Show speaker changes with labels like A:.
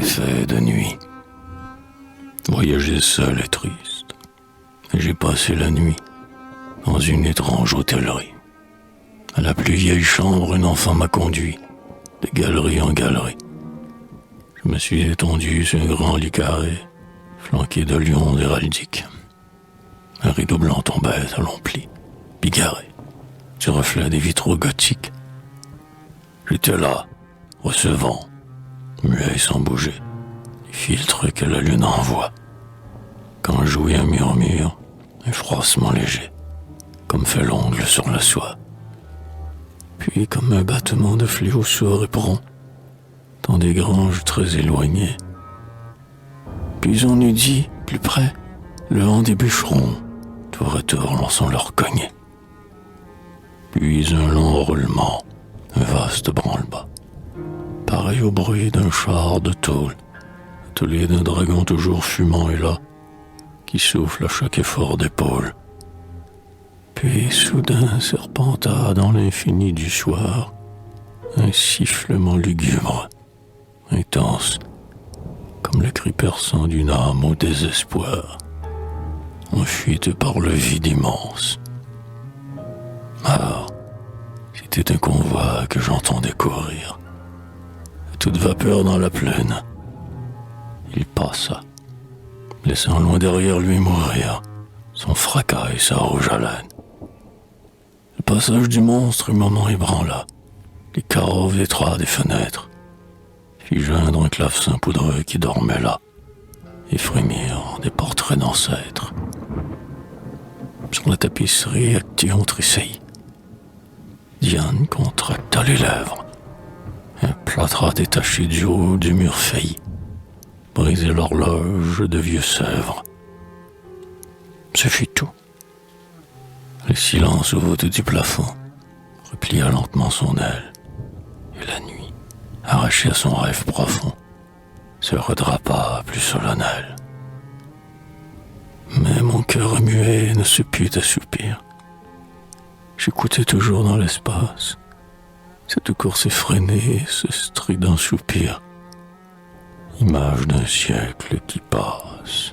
A: effet de nuit. Voyager seul est triste. Et j'ai passé la nuit dans une étrange hôtellerie. À la plus vieille chambre, une enfant m'a conduit, de galerie en galerie. Je me suis étendu sur un grand lit carré, flanqué de lions héraldiques. Un rideau blanc tombait à longs plis, bigarré, du reflet des vitraux gothiques. J'étais là, recevant, muet sans bouger, les filtres que la lune envoie. Quand jouait un murmure, un froissement léger, comme fait l'ongle sur la soie. Puis comme un battement de fléau sourd et prompt, dans des granges très éloignées. Puis on eût dit, plus près, le vent des bûcherons, tour à tour lançant leur cognée. Puis un long roulement, un vaste branle-bas, pareil au bruit d'un char de tôle, attelé d'un dragon toujours fumant et là, qui souffle à chaque effort d'épaule. Puis soudain serpenta dans l'infini du soir un sifflement lugubre, intense, comme le cri perçant d'une âme au désespoir, en fuite par le vide immense. Alors, c'était un convoi que j'entendais courir, à toute vapeur dans la plaine. Il passa, laissant loin derrière lui mourir son fracas et sa rouge haleine. Le passage du monstre un moment ébranla les carreaux étroits des fenêtres, fit geindre un clavecin poudreux qui dormait là, et frémir des portraits d'ancêtres. Sur la tapisserie, Actéon tressaillit. Diane contracta les lèvres. Un plâtras détaché du haut du mur failli, brisait l'horloge de vieux Sèvres. Ce fut tout. Le silence au voûte du plafond replia lentement son aile, et la nuit, arrachée à son rêve profond, se redrapa plus solennelle. Mais mon cœur muet ne se put assoupir. J'écoutais toujours dans l'espace cette course effrénée, ce strident soupir, image d'un siècle qui passe.